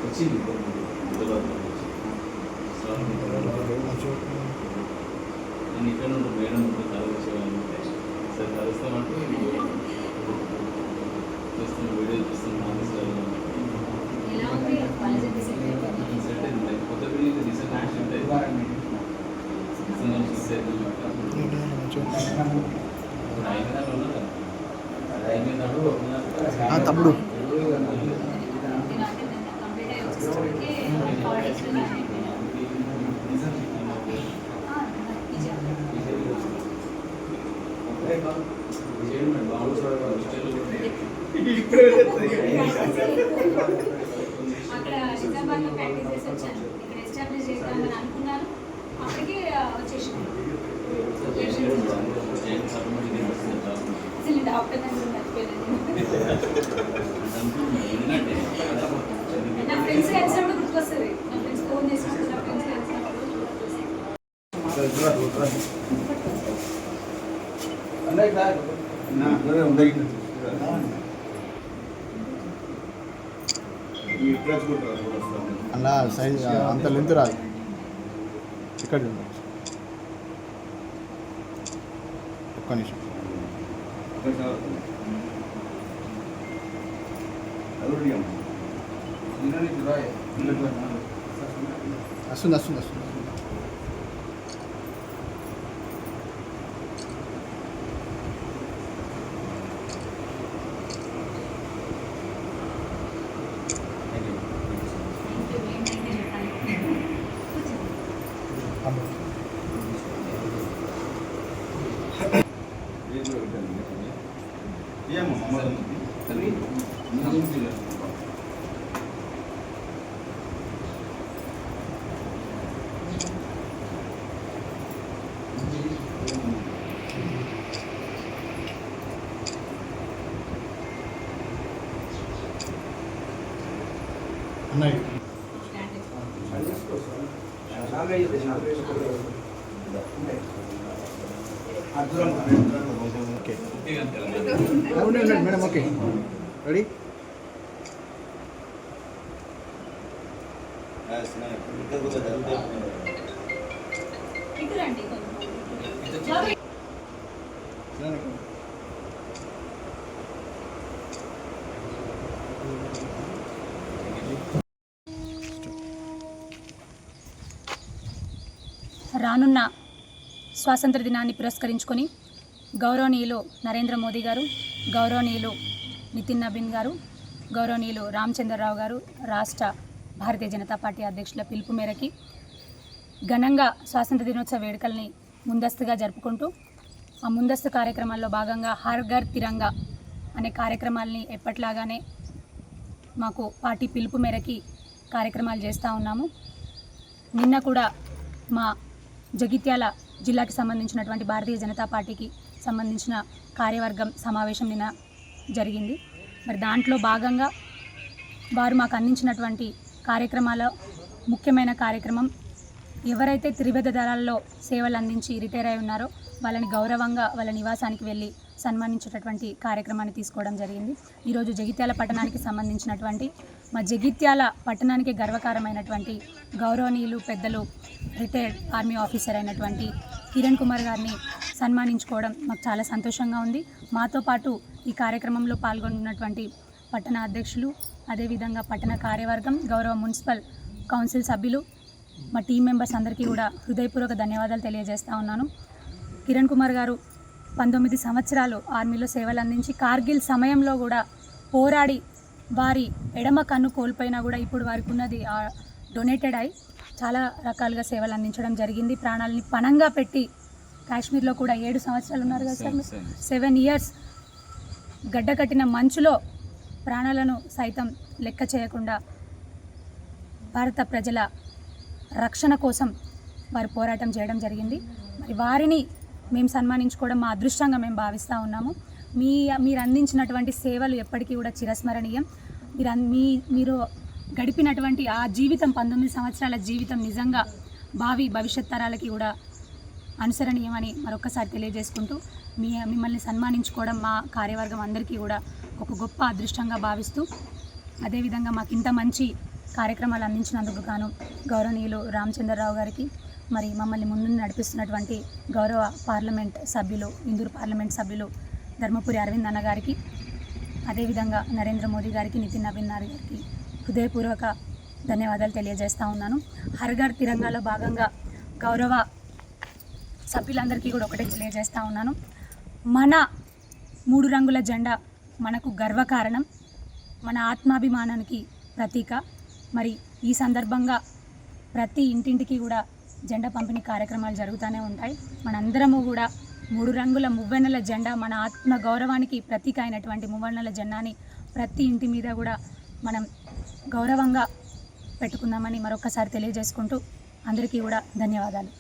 వచ్చింది నేను ఇక్కడ నుండి మేడం కలవచ్చేవాళ్ళు సార్ కలుస్తామంటే చూస్తున్న వీడియో చూస్తున్నాను సెట్ అయింది కొత్త బిల్డింగ్ రీసెంట్ యాక్సిడెంట్ అయింది తమ్ముడు అక్కడ హైదరాబాద్లో ప్రాక్టీస్ చేసి వచ్చాను. ఇక్కడ ఎస్టాబ్లిష్ చేద్దామని అనుకున్నాను. అప్పటికే వచ్చేసాను. అసలు డాక్టర్ దగ్గర మర్చిపోయాను. నా ఫ్రెండ్స్ కలిసినప్పుడు గుర్తుకొస్తుంది. నా ఫ్రెండ్స్ ఫోన్ చేసినప్పుడు నా ఫ్రెండ్స్ కలిసినప్పుడు అలా సైజ్ అంత లెంత్ రాదు. ఇక్కడ ఒక్క నిమిషం వస్తుంది వస్తుంది వస్తుంది. Madam okay ready. రానున్న స్వాతంత్ర దినాన్ని పురస్కరించుకొని గౌరవనీయులు నరేంద్ర మోదీ గారు, గౌరవనీయులు నితిన్ నబీన్ గారు, గౌరవనీయులు రామచంద్రరావు గారు రాష్ట్ర భారతీయ జనతా పార్టీ అధ్యక్షుల పిలుపు మేరకి ఘనంగా స్వాతంత్ర దినోత్సవ వేడుకల్ని ముందస్తుగా జరుపుకుంటూ ఆ ముందస్తు కార్యక్రమాల్లో భాగంగా హర్ ఘర్ తిరంగా అనే కార్యక్రమాల్ని ఎప్పట్లాగానే మాకు పార్టీ పిలుపు మేరకి కార్యక్రమాలు చేస్తూ ఉన్నాము. నిన్న కూడా మా జగిత్యాల జిల్లాకి సంబంధించినటువంటి భారతీయ జనతా పార్టీకి సంబంధించిన కార్యవర్గం సమావేశం నిన్న జరిగింది. మరి దాంట్లో భాగంగా వారు మాకు అందించినటువంటి కార్యక్రమాల ముఖ్యమైన కార్యక్రమం ఎవరైతే త్రివిధ దళాల్లో సేవలు అందించి రిటైర్ అయి ఉన్నారో వాళ్ళని గౌరవంగా వాళ్ళ నివాసానికి వెళ్ళి సన్మానించేటటువంటి కార్యక్రమాన్ని తీసుకోవడం జరిగింది. ఈరోజు జగిత్యాల పట్టణానికి సంబంధించినటువంటి మా జగిత్యాల పట్టణానికి గర్వకారమైనటువంటి గౌరవనీయులు పెద్దలు రిటైర్డ్ ఆర్మీ ఆఫీసర్ అయినటువంటి కిరణ్ కుమార్ గారిని సన్మానించుకోవడం మాకు చాలా సంతోషంగా ఉంది. మాతో పాటు ఈ కార్యక్రమంలో పాల్గొన్నటువంటి పట్టణ అధ్యక్షులు, అదేవిధంగా పట్టణ కార్యవర్గం, గౌరవ మున్సిపల్ కౌన్సిల్ సభ్యులు, మా టీం మెంబర్స్ అందరికీ కూడా హృదయపూర్వక ధన్యవాదాలు తెలియజేస్తూ ఉన్నాను. కిరణ్ కుమార్ గారు 19 సంవత్సరాలు ఆర్మీలో సేవలు అందించి కార్గిల్ సమయంలో కూడా పోరాడి వారి ఎడమ కన్ను కోల్పోయినా కూడా ఇప్పుడు వారికి ఉన్నది డొనేటెడ్ అయి చాలా రకాలుగా సేవలు అందించడం జరిగింది. ప్రాణాలని పణంగా పెట్టి కాశ్మీర్లో కూడా 7 సంవత్సరాలు ఉన్నారు కదా సార్, 7 ఇయర్స్ గడ్డ కట్టిన మంచులో ప్రాణాలను సైతం లెక్క చేయకుండా భారత ప్రజల రక్షణ కోసం వారు పోరాటం చేయడం జరిగింది. మరి వారిని మేము సన్మానించుకోవడం మా అదృష్టంగా మేము భావిస్తూ ఉన్నాము. మీరు అందించినటువంటి సేవలు ఎప్పటికీ కూడా చిరస్మరణీయం. మీరు గడిపినటువంటి ఆ జీవితం 19 సంవత్సరాల జీవితం నిజంగా భవిష్యత్ తరాలకి కూడా అనుసరణీయమని మరొకసారి తెలియజేసుకుంటూ మిమ్మల్ని సన్మానించుకోవడం మా కార్యవర్గం అందరికీ కూడా ఒక గొప్ప అదృష్టంగా భావిస్తూ అదేవిధంగా మాకు ఇంత మంచి కార్యక్రమాలు అందించినందుకు గాను గౌరవనీయులు రామచంద్రరావు గారికి, మరి మమ్మల్ని ముందు నడిపిస్తున్నటువంటి గౌరవ పార్లమెంట్ సభ్యులు, ఇందూరు పార్లమెంట్ సభ్యులు ధర్మపురి అరవింద్ అన్న గారికి, అదేవిధంగా నరేంద్ర మోదీ గారికి, నితిన్ నవీన్ గారికి హృదయపూర్వక ధన్యవాదాలు తెలియజేస్తూ ఉన్నాను. హర్ ఘర్ తిరంగాలో భాగంగా గౌరవ సభ్యులందరికీ కూడా ఒకటే తెలియజేస్తూ ఉన్నాను. మన 3 రంగుల జెండా మనకు గర్వకారణం, మన ఆత్మాభిమానానికి ప్రతీక. మరి ఈ సందర్భంగా ప్రతి ఇంటింటికి కూడా జెండా పంపిణీ కార్యక్రమాలు జరుగుతూనే ఉంటాయి. మనందరము కూడా 3 రంగుల మువ్వెన్నెల జెండా, మన ఆత్మ గౌరవానికి ప్రతీక అయినటువంటి మువ్వెన్నెల జెండాని ప్రతి ఇంటి మీద కూడా మనం గౌరవంగా పెట్టుకుందామని మరొకసారి తెలియజేసుకుంటూ అందరికీ కూడా ధన్యవాదాలు.